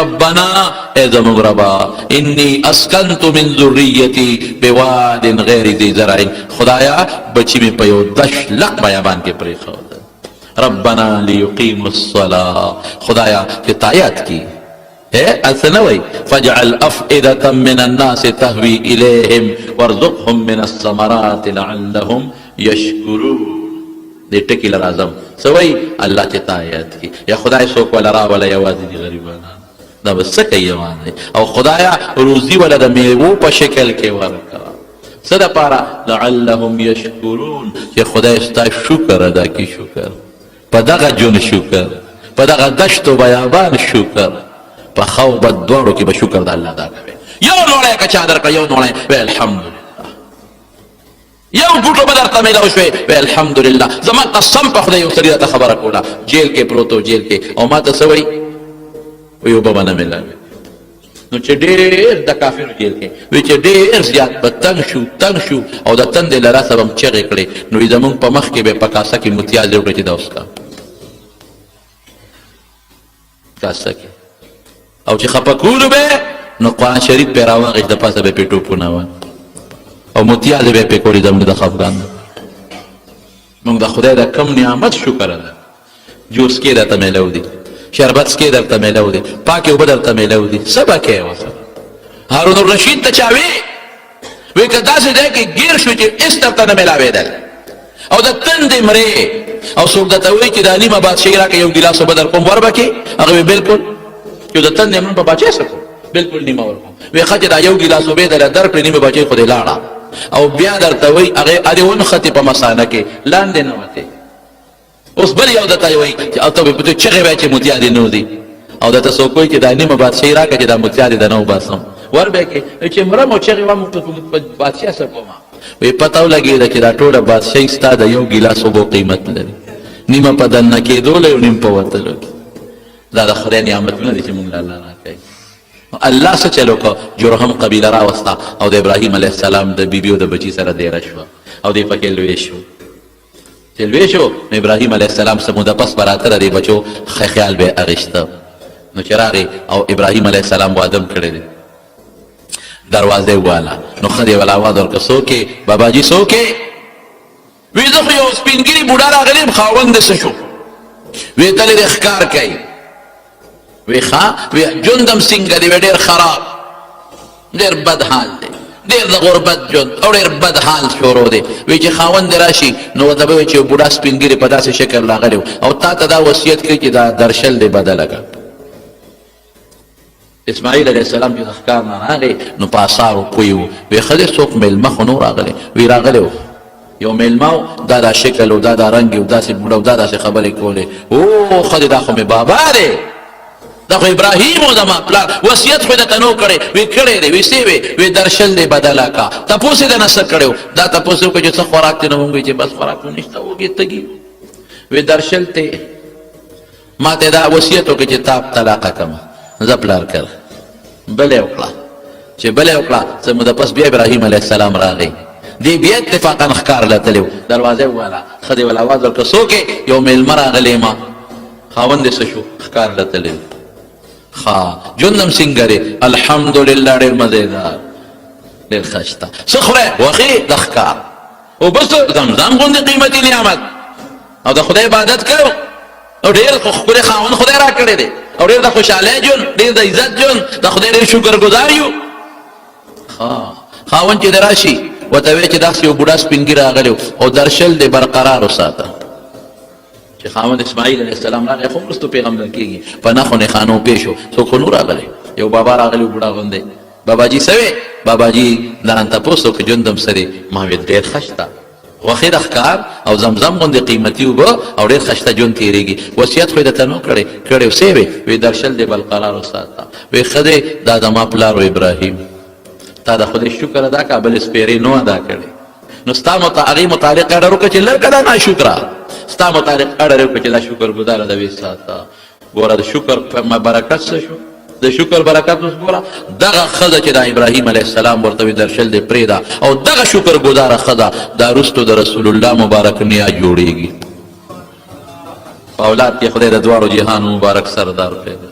ربنا ای زموږ ربا، انی اسکنت من ذریتی بواد غیر ذی زرع. خدایا بچی مې په یو دشلق بیابان کې پرېښود. ربنا لیقیموا الصلاة، خدایا چې تایید کی الثنوي فاجعل أفئدة من الناس تهوي إليهم وارزقهم من الثمرات لعلهم يشكرون. دې ټکي لازم سوي الله چې تایید کی، یا خدای څوک ولا را ولا یوازې دي غریبانان، دا بس څه کوي یوازې. او خدایا روزي ولا د میوو په شکل کې ورکړه، څه دپاره، لعلهم یشکرون، چې خدای ستا شکر ادا کی. شکر په دغه جون شکر، په دغه دشت و بیابان شکر، په ښه او بد دواړو کې به شکر د الله ادا کوې. یو نوړی که چا درکړه، یو نوړی وی الحمدلله، یو بوټو به درته میلاو شوی وی الحمدلله. زما قسم په خدای یو سړي راته خبره کوله، جیل کې پروت و، جیل کې، او ما ته څه وایي، وی اوبه به نه میلاوي. نو چې ډېر د کافرو جیل کې وی چې ډېر زیات به تنګ شو او د تندې له راسه به م چغې کړې، نو زمونږ په مخ کې به په کاسه کې متیازې وکړې چې دا اوس کا کاسه کې. او چې خپه کولو به نو قرآن شریف پې راواغېږي، د پاسه به پې ټوپونه وه او متیازې به پې کړې زموږ د خفګان. موږ د خدای د کم نعمت شکر ادا. جوس کې درته میلاو دي، شربت کې درته میلاو دي، پاکې اوبه درته میلاو دي، څه به کوې ورسره. هارون الرشید ته چا وی که داسې ځای کې ګیر شو چې هېڅ درته نه میلاوېدل او د تندې مرې، او څوک درته وایي چې دا نیمه بادشاهي راکړه، یو ګیلاس اوبه در کوم، ور به کې؟ هغه وی بلکل، یو د تندې مړ په باچې څه کوم، بلکل نیمه ورکوم. وی ښه چې دا یو ګیلاس اوبې درله درکړې، نیمه باچې خو دې لاړه. او بیا درته وایي هغې ادې ونښتې په مثانه کې، لاندې نه وتې. اوس بل یو درته وایي چې او ته به چغې وایي چې متیا دې نه ودي، او درته څوک وایي چې دا نیمه بادشاهي راکړه چې دا متیا دې د نه وباسم، ور به کې چې مرم او چغې وم په بادشاه څه کومه. وی پته ولګېده چې دا ټوله بادشاهي ستا د یو ګیلاس اوبو قیمت لري، نیمه په دننه کېدو له یو نیم په وتلو کې. دا د خدای نعمتونه دي چې مونږ له الله راکوي. الله څه چل وکړه، جرهم قبیله راوسته او د ابراهیم علیه السلام د بیبي او د بچي سره دیره شوه او دی پکې لوی شو. چې لوی شو نو ابراهیم علیه السلام څه موده پس به راته د دې بچو ښه خیال به یې اخېسته. نو چې راغی او ابراهیم علیه السلام واده م کړی دی، دروازه والا نو خدای ولا आवाज ورکړه، څوک یې باباجي څوک یې؟ وی زه خو یو سپین ږیري بوډا راغلی یم، خاوند دې څه شو؟ وی تلې دې ښکار کوي. وی ښه، وی ژوند هم څنګه دی؟ وی ډېر خراب، ډېر بد حال دی، ډېر د غربت ژوند او ډېر بد حال شروع دی. وی چې خاوند دې راشي نو ورته به وایي چې یو بوډا سپین ږیري په داسې شکل راغلی و او تا ته دا وصیت کوي چې دا درشل دې بدله کړه. اسماعیل علیہ السلام چې ښکار نه راغی نو په آثارو پوی و وی ښځې څوک میلمه خو نو راغلی وی راغلی و یو میلمه و دا دا شکل و دا دا رنګ و داسې بوډه و دا داسې خبرې کولې او ښځې دا خو مې بابا دی دا خو ابراهیم و زما پلار وصیت خو یې درته نو کړی وی کړی دی وی څه وی وی درشل دی بدله کا تپوس یې دنه څه کړی و دا تپوس یې وکړه چې څه خوراک دی نو موږ چې بس خوراک نو نشته وږې تږي وی درشل ته ما ته دا وصیت وکړه چې تا طلاقه کړم زه پلار کړ بلې وکړه چې بلې وکړه څه موده پس بیا ابراهیم علیه السلام راغی دی بیا اتفاقا ښکار له تللی و دروازه وواله ښځې ول اواز ورکړه څوک یې یو میلمه راغلی ما خاوند یې څه شو ښکار له تللی ښه ژوند هم څنګه دی الحمدلله ډېر مزېدار ډېر ښه څه خورئ غوښې د ښکار او بس زمزم غوندې قیمتي نعمت او د خدای عبادت کوو او ډېر ښکلی خاوند خدای را کړی دی او ډېر د خوشحالۍ ژوند ډېر د عزت ژوند د خدای ډېر شکر ګزار یو خاوند چې د راشي ورته وایي چې داسې یو بوډا سپین ږیره راغلی او درشل دی برقرار وساته چې خاوند اسماعیل علیه السلام راغی خو وروستو پیغمبر کېږي په نښو نښانو پېښ شو څوک خو نو راغلی یو بابا راغلی بوډا غوندې باباجي څه وی باباجي دران تپوس وکړه ژوند هم څه دی ما ویل ډېر ښه شته غوښې د ښکار او زمزم غوندې قیمتي اوبه او ډېر ښه شته ژوند تېرېږي وصیت خو یې درته نو کړی کړی و څه وی درشل دی برقرار وساته وی ښه دی دا زما پلار و ابراهیم تا د خدای شکر ادا کا بل سپیرې نو ادا کړی نو ستا هغې متعلق اډر وکړه چې لږ دا ناشکره ستا متعلق اډر وکړه چې دا شکر ګزاره ده ویې ساته ګوره د شکر برکت څه شو د شکر برکت اوس ګوره دغه ښځه چې د ابراهیم علیه السلام ورته وي درشل دی پرېږده او دغه شکر ګزاره ښځه دا وروستو د رسول الله مبارک نیا جوړېږي په اولاد کې خدای د دواړو جهان مبارک سردار پیدا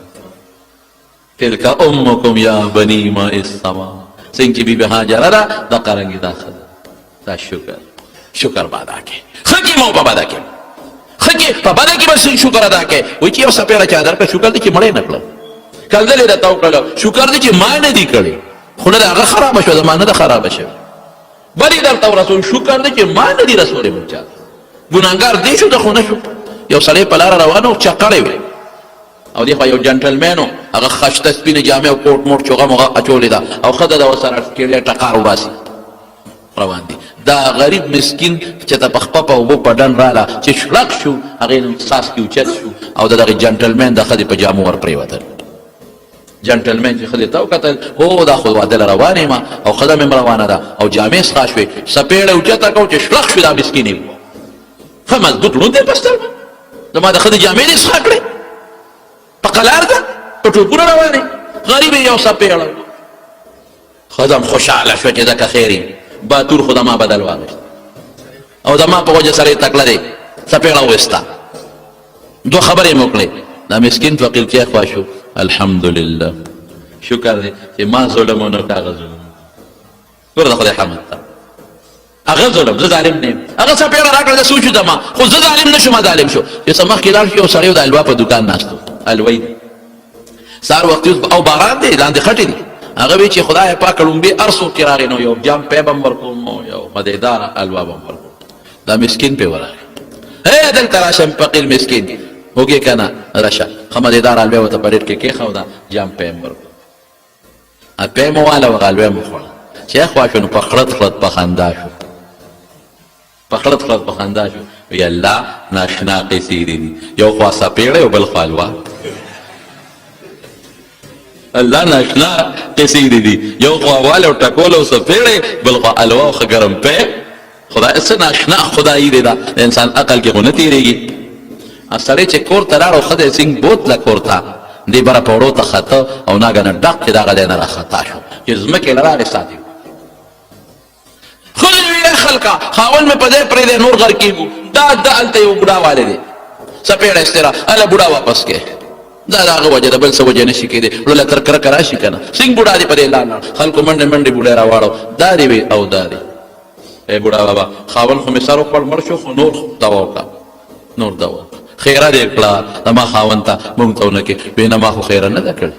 تلک امکم یا بنی ماء السما څنګه چې بیبي هاجره ده د قرنګي دا ښځه دا شکر به ادا کړې ښه کې مو په بده کې ښه کې په بده کې به شکر ادا کړې وایي چې یو څپېړه چا درکړه شکر دی چې مړی نه کړم کلدل یې راته وکړله شکر دی چې ما نه دي کړی خو نه د هغه خرابه شوه زما نه ده خرابه شوې بل یې درته ورسول شکر دی چې ما نه دي رسولی بل چا ګناهګار دی شو ده خو نه شو یو سړی په لاره روان و چقړی وی او دی خوا یو جنټلمین و هغه خشته سپینې جامې او کوټ موټ چوغه موغه اچولې ده او ښځه ده ورسره کیړی ټقار وباسي روان دي دا غریب مسکین چې ته په خپه په اوبو په ډنډ راله چې شړق شو هغې نو څاڅ کې اوچت شو او د دغې جنټلمین د ښځې په جامو ور پرېوتل جنټلمین چې ښځې ته وکتل هو دا خو واده له روان یم او ښځه مې روانه ده او جامې څښا شوې څپېړه اوچته کړو چې شړق شو دا مسکینې ښه مضبوط ړوند دی په سترګو زما د ښځې جامې دې څښا کړې په قلار ده په ټوپونه روانې غریب یې یو څپېړه ښځه هم خوشحاله شوه چې ځکه خیر یم باتور خو زما بدل واغېست او زما په وجه سره یې تکړه دی څپېړه وویسته دوه خبرې مې وکړې دا مسکین فقیر چې خوا شو الحمدلله شکر دی چې ما ظلم ونه کړه هغه ظلم ګوره د خدای حمد ته هغه ظلم زه ظالم نه یم هغه څپېړه راکړه زه سوچ زما خو زه ظالم نه شم ظالم شو چې څه مخکې لاړ شو یو سړی د الوا په دوکان ناست و الوی دی سهار وختي او باران دی لاندې خټې دي هغه وی چې خدای پاک لومبې هر څوک چې راغی نو یو جام پی به م ورکوم او یو مدیداره الوا به م ورکوم دا مسکین پې ورغی دلته راشه فقیر مسکین وګې که نه راشه ښه مدیداره الوی ورته په ډېر کې کېښوده جام پی م ورکوم پی مو واله وغه الوی مو خوړه چې خوا شو نو په خړت خړت په خندا شو په خړت خړت په خندا شو وی الله ناشنا قیسې دي یو خوا څپېړه یو بل خوا الوا الله ناشنا قیسې دي یو خوا واله او ټکول او څپېړې بل خوا الوا او ښه ګرم پی خدای څه ناشنا خدایي دی دا د انسان عقل کې خو نه تېرېږي سړی چې کور ته لاړ او ښځه یې څنګ بوتله کور ته دې بره په وړو ته خته او ناګنه ډق چې دغه دی نه راخطا شو چې ځمکې له راغې ساتي ښځې ویې خلکه خاوند مې په ځای پرېږدی نور غر کېږو دا هلته یو بوډا والی دی څپېړه استرا هله بوډا واپس کې دا د هغه وجه د بل څه وجه نه شي کېدی وړله تر کرکه راشي که نه څنګ بوډا دی په دې لار لاړ خلکو منډې منډې بوډۍ راواړو دا دې وي او دا دی ای بوډا بابا خاوند خو مې سر وخوړ مړ شو خو نور دوا وکړه نور دوا وکړه خیره دې کړه زما خاوند ته مونږ ته ونه کې ویې نه ما خو خیره نه ده کړې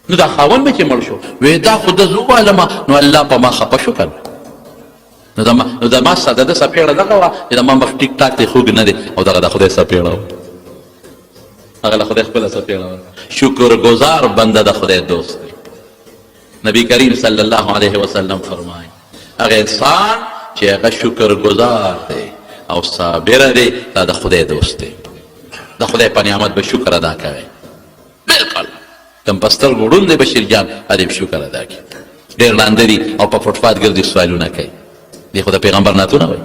نو دا خاوند مې چې مړ شو وی دا خو د زه ووالمه نو الله په ما خفه شو که نو زما د ده څپېړه دغه وه چې زما مخ ټیک ټاک دی خوږ نه دی او دغه د خدای څپېړه وه هغه خدای خپل سپیړه شکر گزار بنده د خدای دوست دی. نبی کریم صلی الله علیه وسلم فرمایي هغه انسان چې هغه شکر گزار دی او صابر دی دا د خدای دوست دی. د خدای په نعمت به شکر ادا کوي. بالکل کم پستر ګړون دی بشیر جان ادب شکر ادا کوي. ډېر لاندې دي او په فوټپات ګرځي سوالونه کوي. دی خو د پیغمبر ناتونه وایي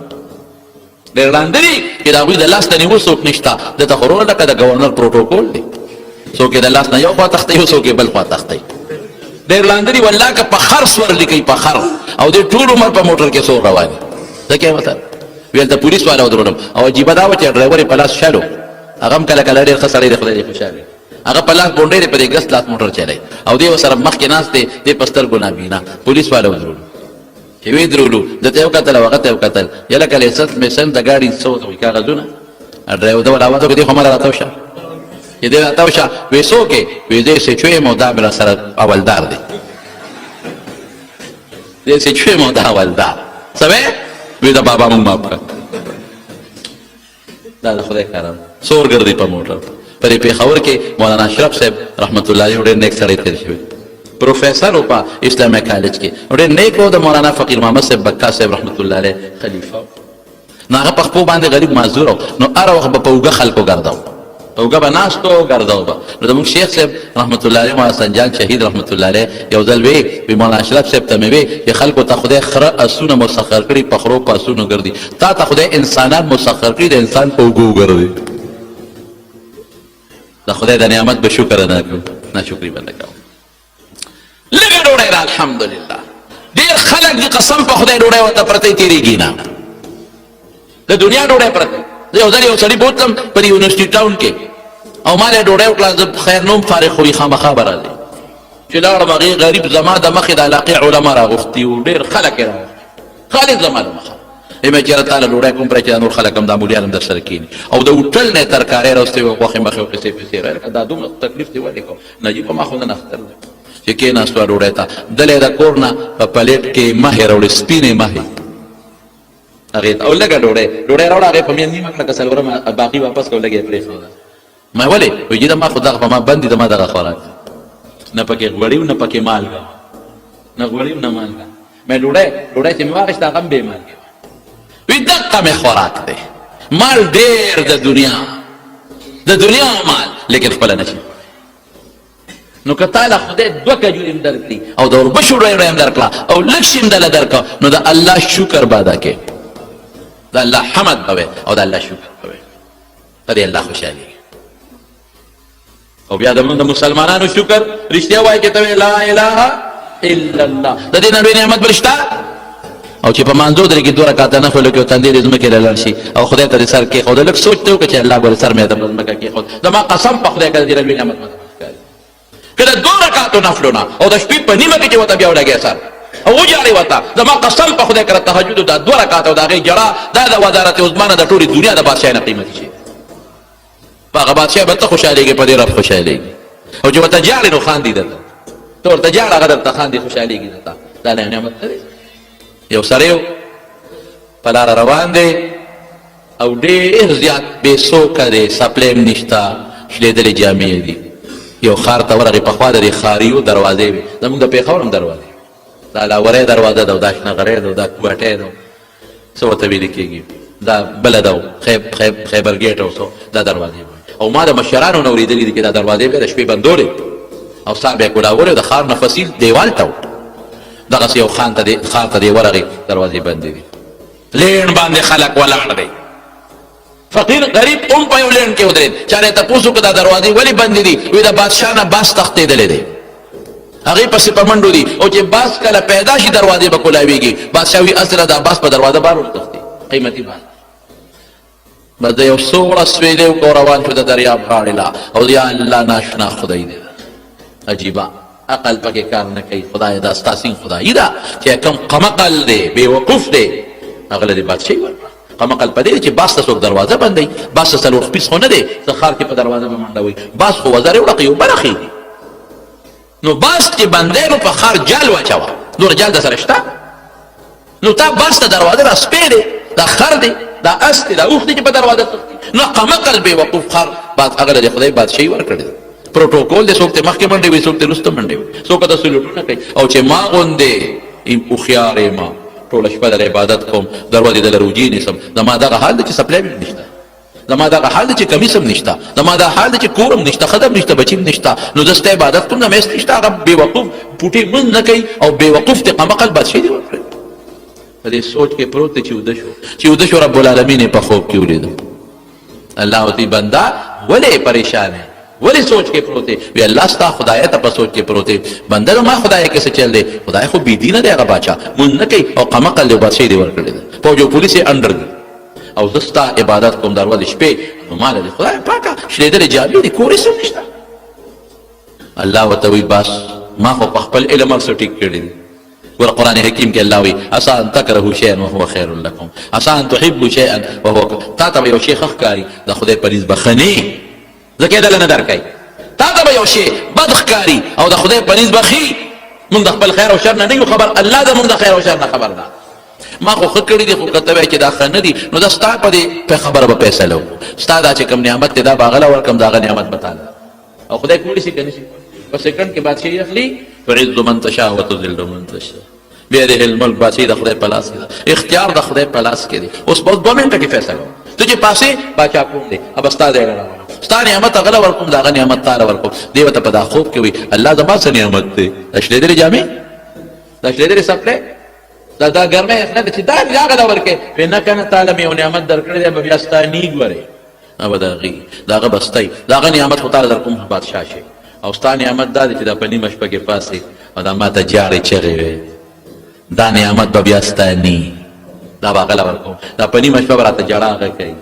ډېر لاندې دي چې د هغوی د لاس نه نیول څوک نشته. دته خو وروره لکه د ګورنر پروټوکول دی. څوک یې د لاس نه یو خوا تښتوي او څوک یې بل خوا تښتوي. ډېر لاندې دي والله که په خر سور لیکي په خر او دې ټول عمر په موټر کې څوک روان دي. څه کوي مطلب ویل ته پولیس والا ودرولم او عجیبه دا وه چې ډرایور یې په لاس شالو هغه هم کله کله ډېر ښه سړی دی خدای دې خوشحاله هغه په لاس بونډۍ دی په دې ګس لاس موټر چلوي او دې ورسره مخکې ناست دی دې په سترګو نابینا پولیس والا ودرولو چې ویې درولو ده ته یې وکتل او هغه ته یې وکتل یله که لیسنس میسن د ګاډي څه ورته وایي کاغذونه ډرایور ده ول اواز وکړي دې خو مله راتاو شه چې دې راتاو شه ویې څوک یې ویې دې سیچو یم او دا مې راسره اولدار دی دې سیچو یم او دا اولدار څه وی وی دا بابا مونږ ماف کړه دا د خدای کارم سور ګرځي په موټر په دې پېښور کې مولانا اشرف صاحب رحمت الله علیه ډېر نیک سړی تېر شوی پروفیسر و په اسلامي کالج کې ډېر نیک و د مولانا فقیر محمد صاحب بکا صاحب رحمت الله علیه خلیفه نو هغه په خپو باندې غریب معذور نو هر وخت به په اوږه خلکو ګرځاو په اوږه به ناست و ګرځاو به نو زموږ شیخ صاحب رحمت الله علیه مولانا سنجان شهید رحمت الله علیه یو ځل وی مولانا اشرف صاحب ته مې وی چې خلکو ته خدای خره اسونه مسخر کړي په خرو په اسونو ګرځي تا ته خدای انسانان مسخر کړي د انسان په اوږو ګرځي د خدای د نعمت به شکر ادا کړو ناشکري به نه کوو لږه ډوډۍ ده الحمدلله ډېر خلک دي قسم په خدای ډوډۍ ورته پرته تېرېږي نه د دنیا ډوډۍ پرته زه یو ځل یو سړي بوتلم په یونیورسټي ټاون کې او ما له ډوډۍ وکړه زه خیر نوم فارغ خوري خامخا به راځي چې لاړم هغې غریب زما د مخې د علاقې علما راغوښتي وو ډېر خلک یې راغوښتي خالد زما د مخه یم چېرې تاله ډوډۍ کوم پرې چې دا نور خلک هم دا مولیان هم در سره کښېني او د هوټل نه یې ترکارۍ راوستې وه غوښې مخې او قصې پسې را دا دومره تکلیف دې ولې کوم نجیب ما خو نن اختر دی چې کېناستو ډوډۍ ته دلې د کور نه په پلیټ کې مهې راوړې سپینې مهې هغې ته او لږه ډوډۍ راوړه هغې په میا نیمه کړه که څلورمه باقي واپس کړه لږ یې پرېښوده ما ولې وایي دا ما خو دغه په ما بند دي د ما دغه خوراک نه پکې غوړي نه پکې مالګه نه غوړي نه مالګه مې ډوډۍ چې مې واخېسته هغه هم بې مالګې وي دقه مې خوراک دی مال ډېر د دنیا مال لیکن خپله نشي نو که تا له خدای دوه کجورې هم درکړي او د وربشو ډوډۍ هم درکړه او لږ شي هم دله درکړه نو د الله شکر به ادا کوې د الله حمد به وې او د الله شکر به وې په دې الله خوشحالېږي او بیا د مسلمانانو شکر رښتیا وایي چې ته لا اله الا الله د دې نه لوی نعمت بل شته او چې په مانځو درې کې 2 رکعاته نفل وکړي او تندی دې ځمکې له لاړ شي او خدای ته دې سر کېښود لږ سوچ ته وکړه چې الله ګورې سر مې د ځمکه کېښود زما قسم په خدای که د دې نه لوی نعمت که د 2 رکعاتو نفلو نه او د شپې په نیمه کې چې ورته بیا ولګې سر او وجاړې ورته زما قسم په خدای که د تهجدو دا 2 رکعات او د هغې جړه دا د وزارت عظما نه د ټولې دنیا د بادشاه نه قیمتي شي په هغه بادشاه به ته خوشحالېږې په دې رب خوشحالېږي او چې ورته جاړې نو خاندي درته ته ورته جاړه هغه درته خاندي خوشحالېږي درته دا نه نعمت نه دی یو سړی په لاره روان دی او ډېر زیات بې سوکه دی سپلی هم نشته شلېدلې جامې دي یو ښار ته ورغې پخوا د دې ښاریو دروازې وې زموږ د پېښور هم دروازې دا لاورۍ دروازه ده او دا شنه غری ده او دا کوټۍ ده څه ورته ویلې کېږي دا بله ده خیبر ګیټ او څه دا دروازې او ما د مشرانو نه اورېدلي دي چې دا دروازې بیا د شپې بندولې او سا بیا کولاولې د ښار نه فصیل دیوال ته و دغسې یو ښار ته دې ورغې دروازې بندې دي لین باندې خلک ولاړ دی فقیر غریب هم په یو لین کې ودرېد چا یې تپوس وکړه دا دروازې ولې بندې دي وایي د بادشاه نه باز تښتېدلی دی هغې پسې په منډو دي او چې باز کله پیدا شي دروازې به کولاویږي بادشاه وایي اصله دا باز په دروازه بار ورتښتي قیمتي باز بس د یو څو وړه سویلې وکړو روان شو د دریاب غاړې له او یا الله ناشنا خدای دی عجیبه عقل پکې کار نه کوي خدای دا ستاسین خدایي ده چې کوم قمقل دی بېوقوف دی هغه له دې بادشاهي ورکړه قمقل په دې چې باز ته څوک دروازه بندوي باز ته څلور خپیس خو نه دی څه ښار کې په دروازه به منډه وي باز خو وزرې وړقي او بره خېږي نو باز چې بندی نو په ښار جال واچوه نور جال در سره شته نو تا باز ته دروازه دا سپی دی دا خر دی دا اس دی دا اوښ دی چې په دروازه تښتي نو قمقل بېوقوف خر پات هغه د خدای بادشاہي ورکړي پروتوکول د څوک ته مخکې منډي وي څوک ته وروسته منډي وي څوک د سلوټونه کوي او چې ما غوندې هوښیار ما ټوله شپه د عبادت کوم دروازې د روجي نیسم زما دغه حال دی چې سپلی مې نشته زما دغه حال دی چې کمیس هم نشته زما دا حال دی چې کور هم نشته ښځه هم نشته بچي هم نشته نو زه ستا عبادت کوم نمیست نشته هغه بېوقوف پوټې مونځ نه کوي او بېوقوف د قمقل بادشاهي دې ورکړي په دې سوچ کې پروت دی چې وده شو رب العالمین یې په خوب کې ولیدو الله ورته بنده ولې پریشان یې ولې سوچ کې پروت دی وی الله ستا خدای ته په سوچ کې پروت دی بنده ما خدای کې څه چل دی خدای خو بېدینه دی هغه باچا مونځ نه کوي او قمقل د بادشاهي دې ورکړی دی فوج او پولیس یې انډر دی او زه ستا عبادت کوم دروازې شپې نو ماله دی خدای پاکه شلېدلې جامې دي کور هېڅ هم نشته الله ورته وی بس ما خو په خپل علم هر څه ټیک کړي دي ګوره قرآن حکیم کې الله وی عسى ان تکرهوا شیئا وهو خیر لکم عسى ان تحبوا شیئا وهو تا ته به یو شی ښه ښکاري د خدای په نسبت بخنې ځکه یې دله نه درکوي تا ته به یو شی بد ښکاري او د خدای په نسبت ښي موږ د خپل خیر او شر نه نه یو خبر الله زموږ د خیر او شر نه خبر ده ما خو ښه کړي دي خو که ته وایې چې دا ښه نه دي نو دا ستا په دې خبره به فیصله وکړو ستا دا چې کوم نعمت دی دا به هغه له ورکړم د هغه نعمت به تاله او خدای کولی شي که نه شي په سیکنډ کې بادشاهي اخلي تعز من تشاء وتذل من تشاء بيده الملک بادشاهي د خدای په لاس کې ده اختیار د خدای په لاس کې دی اوس بس 2 منټه کې فیصله وکړو ته چې پاسې باچا کوم دی اب ستا دی ستا نعمت هغه له ورکوم د هغه نعمت تا له ورکوم دی ورته په دا خوب کې وي الله زما څه نعمت دی دا شلېدلې جامې دا شلېدلې څپلې دا ګرمه نه چې دا هغه دا ورکې په نه کنه تعالی مې یو نعمت درکړی دی به بیا ستا نیګ ورې ابا دا هغه بستی دا هغه نعمت خو تعالی در کوم بادشاه شي او ستا نعمت دا دی چې دا په نیمه شپه کې پاسې او دا ما ته جاړې چغې وې دا نعمت به بیا ستا نی دا به هغه له ورکوم دا په نیمه شپه به راته جړه هغه کوي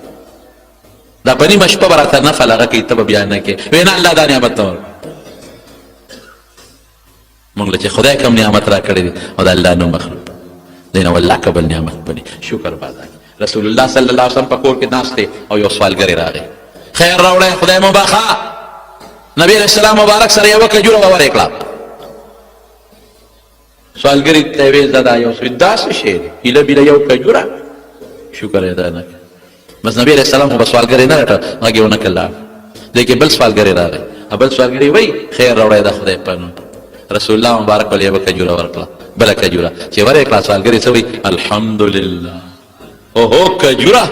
دا په نیمه شپه به راته نفل هغه کوي ته به بیا نه کوې وی نه الله دا نعمت ته ورکوم مونږ له چې خدای کوم نعمت را کړی دی او د الله نوم مخلوق دینه والله قبل نعمت بني شکر بادا رسول الله صلی الله علیه وسلم په کور کې ناست دی او یو سوالګری راغی خیر راوړی خدای مو بخا نبی علیہ السلام مبارک سره یو کجوره وورې کړه سوالګری ته ویل دا یو داسې شی دی هیله بیله یو کجوره شکر یې ادا نه بس نبی علیہ السلام خو به سوالګری نه رټه هغې ونه کړه دی کې بل سوالګری راغی بل سوالګری وایي خیر راوړی د خدای په نوم رسول الله مبارک ولې یوه کجوره ورکړه بله کجوره چې ورې کړه سوالګري څه وایي الحمدلله اوهو کجوره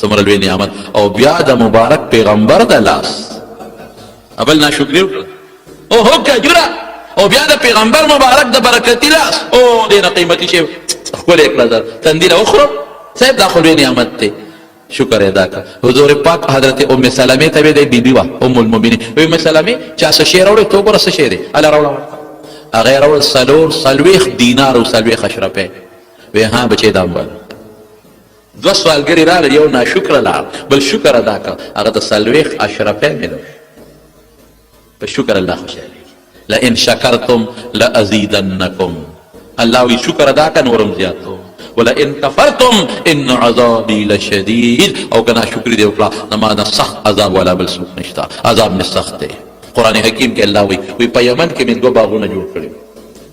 څومره لوی نعمت او بیا د مبارک پیغمبر د لاس بل ناشکري وکړه اوهو کجوره او بیا د پیغمبر مبارک د برکتي لاس او دې نه قیمتي شی ښکلی یې کړه تندي له وخورم صاحب دا خو لوی نعمت دی شکر ادا کړه حضور پاک حضرت ام سلمې ته وی دی بیبي وه ام المؤمنین وی ام سلمې چا څه شی راوړی تو ګوره څه شی دی هله راوړه هغه راوړل څلوېښت دینار او 40 اشرفې وی ها بچې دا هم دوه سوالګري راغلل یو ناشکره لاړ بل شکر ادا کړه هغه ته 40 اشرفې میلو په شکر الله خوشحالېږي لئن شکرتم لازیدنکم الله وی شکر ادا کړه نورم زیاتو ولئن کفرتم ان عذابی لشدید او که ناشکري دې وکړه زما نه سخت عذاب والا بل څوک نشته عذاب مې سخت دی قرآن حکیم کې الله وی په یمن کې مې 2 باغونه جوړ کړي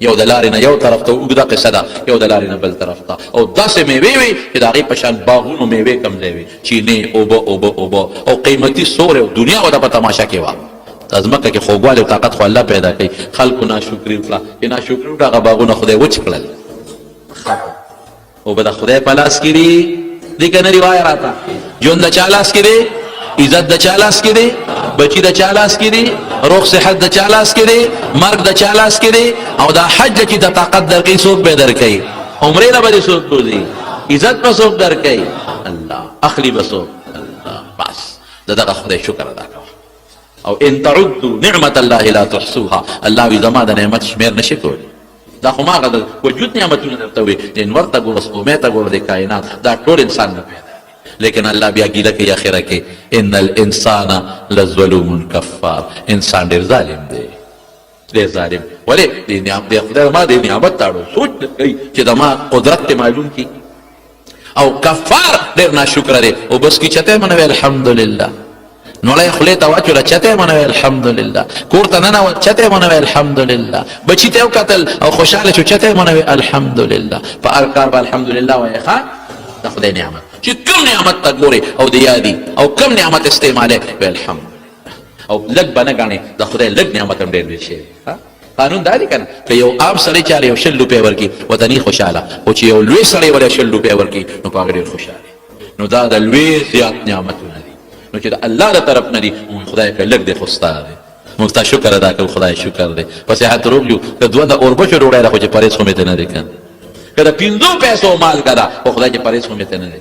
یو د لارې نه یو طرف ته اوږده قصه ده یو د لارې نه بل طرف ته او داسې میوې وي چې د هغې په شان باغونو میوې کم ځای وي چینې اوبه او قیمتي سور او دنیا وده په تماشا کې وه د ځمکه کې خوږوالی او طاقت خو الله پیدا کوي خلکو ناشکري وکړه چې ناشکري وکړه هغه باغونه خدای وچ کړل اوبه د خدای په لاس کې دي دې که نه روایه راته ژوند د چا لاس کې دی عزت د چا لاس کې دی بچی د چا لاس کې دی روغ صحت د چا لاس کې دی مرګ د چا لاس کې دی او دا حج چې د طاقت درکوي څوک به درکوي عمرې نه به دې څوک بوځي عزت به څوک درکوي الله اخلي به څوک الله بس د دغه خدای شکر ادا کوه او ان تعدوا نعمت الله لا تحصوها الله وی زما د نعمت شمیر نشي کولی دا خو ما هغه د وجود نعمتونه درته وي د انور ته ګوره سپومې ته ګوره د کائنات دا ټول انسان نه پیدا لیکن الله بیا ګیله کوي اخره کې ان الانسان لظلوم کفار انسان ډېر ظالم دی ډېر ظالم ولې دې نعمت دی خدای ما دې نعمت تاړو سوچ کوي چې د ما قدرت ته معلوم کی او کفار ډېر ناشکره دی او بس کی چته منوي الحمدلله نوړی خولې ته واچوله چته منوي الحمدلله کور ته ننوت چته منوي الحمدلله بچي ته وکتل او خوشحاله شو چته منوي الحمدلله په هر کار به الحمدلله وایې ښه د خدای نعمت چې کوم نعمت ته ګورې او د یادي او کوم نعمت استعمالې وی الحمد او لږ به نه ګڼې د خدای لږ نعمت هم ډېر ډېر شي قانون دا دی که نه که یو عام سړی چاله یو 100 روپۍ ورکړي وطني خوشحاله او چې یو لوی سړی ول 100 روپۍ ورکړي نو په هغې ډېر خوشحاله نو دا د لوی زیات نعمتونه دي نو چې د الله د طرف نه دي خدای که لږ دی خو ستا دی موږ ته شکر ادا کوو خدای شکر دی په صحت روغ یو که دوه د اوربشو ډوډۍ ده خو چې پرهېز خو مې ته نه دی که که د 5 پیسو مالګه ده خو خدای چې پرهېز خو مې ته نه دی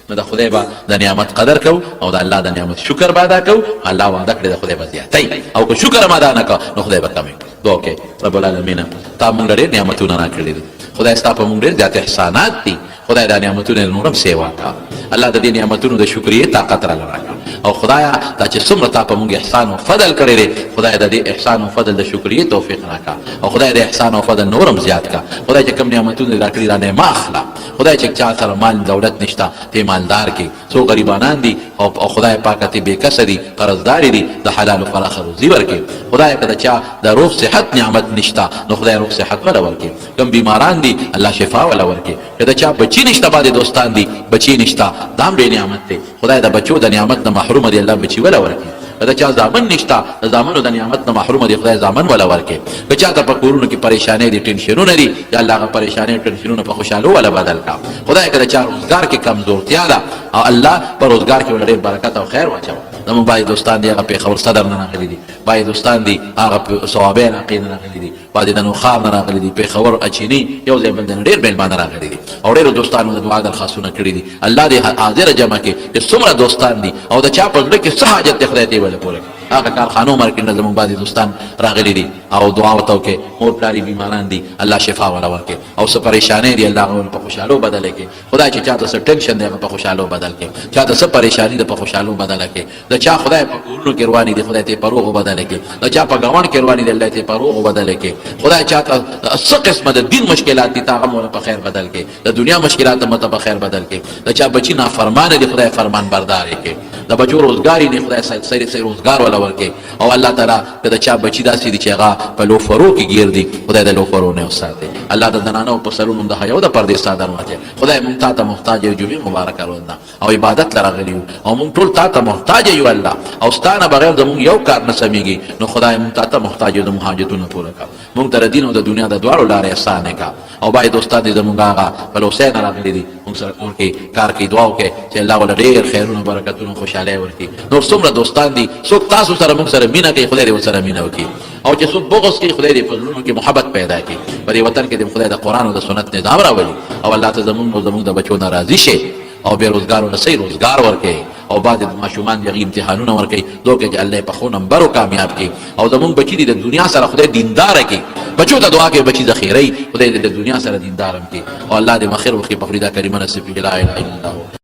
نو د خدای به د نعمت قدر کوو او د الله د نعمت شکر به ادا کوو الله وعده کړې د خدای به زیاتوي او که شکر هم ادا نه کړه نو خدای به کموي دعا وکړئ رب العالمین تا موږ له ډېر نعمتونه راکړي دي خدای ستا په موږ ډېر زیات احسانات دي خدای دا نعمتونه نور هم سیوا کړه الله د دې نعمتونو د شکرې طاقت راله راکړه او خدایا دا چې څومره تا په موږ احسان او فضل کړی دی خدای د دې احسان او فضل د شکرې توفیق راکړه او خدای د احسان او فضل نور هم زیات کړه خدای چې کوم نعمتونه راکړي را نه ما اخلا خدای چې چا سره مال دولت نشته ته مالدار کې څو غریبانان دي او خدای پاک ته بے کس دي قرضدار دي د حلال او فراخ روزي ورکړي خدای کله چا د روح صحت نعمت نشته نو خدای روح صحت ولا ورکړي کوم بیماران دي الله شفا ولا ورکړي کله چا بچی نشته باندې دوستان دي بچی نشته دام به نعمت دی خدای د بچو د نعمت نه محروم دی الله بچی ولا ورکړي کله چا زامن نشته د زامنو د نعمت نه محروم دی خدای زامن ولا ورکړي که چا ته په کورونو کې پریشانې دي ټینشنونه دي یا الله هغه پریشانې ټینشنونه په خوشحالو ولا بدل کړه خدای کله چا روزګار کې کمزورتیا ده او الله په روزګار کې ولې برکت او خیر واچوي زموږ باید دوستان دي هغه پېښور صدر نه راغلي دي باید دوستان دي هغه صوابۍ علاقې نه راغلي دي باید د نوخار نه راغلي دي پېښور اچیني یو ځای بل نه ډېر میلمانه راغلي دي او ډېرو دوستانو د دعا درخواستونه کړي دي الله دې حاضر جمع کړي چې څومره دوستان دي او د چا په زړه کې څه حاجت دی خدای دې ولې پوره کړي هغه کارخانو مارکېټ نه زموږ باندې دوستان راغلي دي او دعا ورته وکړي مور پلار بیماران دي الله شفا ولا ورکړي او څه پریشانۍ دي الله هغه په خوشحالو بدله کړي خدای چې چاته څه ټینشن دی هغه په خوشحالو بدل کړي چاته څه پریشاني ده په خوشحالو بدله کړي د چا خدای په کورونو کې رواني دي خدای ته په روغ بدله کړي د چا په ګاونډ کې رواني دي الله ته په روغ بدله کړي خدای چاته څه قسمه د دین مشکلات دي هغه مو په خیر بدل کړي د دنیا مشکلات مو په خیر بدل کړي د چا بچی نافرمانه دي خدای فرمان بردار کړي د بچو روزګاری نه خدای سړي روزګار ولا ورکړي او الله تعالی د چا بچی داسې دي چې هغه په لوفرو کې گیر دي خدای د لوفرو نه وساتي الله د زنانو په سرونو د حیا او د پردې صادر واچي خدای مونږ ته محتاج یو جمعې مبارک ورنده او عبادت لراغلی او مونږ ټول ته محتاج یو الله او ستانه بغیر زموږ یو کار نه سميږي نو خدای مونږ ته محتاج یو د مهاجتونو پوره کړه مونږ ته دین او د دنیا د دواړو لارې احسان وکړه او باید دوستان دې زموږ هغه بل حسین راغلی دي مونږ سره کور کې کار کې دعا وکړي چې الله ول ډېر خیرونه برکتونه خوشاله ورکړي نور څومره دوستان دي څوک تاسو سره مونږ سره مینه کوي خدای دې ورسره مینه وکړي او چې څوک بغض کوي خدای دې په زړونو کې محبت پیدا کړي په دې وطن کې دې خدای د قرآن او د سنت نظام راولي او الله ته زموږ د بچو نه راضي شي او بے روزګارو نه صحیح روزګار ورکړي او بعد د ماشومان دغه امتحانونه ورکړي دوی چې الله په خو نمبر او کامیاب کړي او زموږ بچی دې د دنیا سره خدای دیندار کړي بچو ته دعا کوي بچی ذخیره خدای دې د دنیا سره دیندار کړي او الله دې مخیر وکړي په فریدا کریمه نصیب کړي لا اله الا الله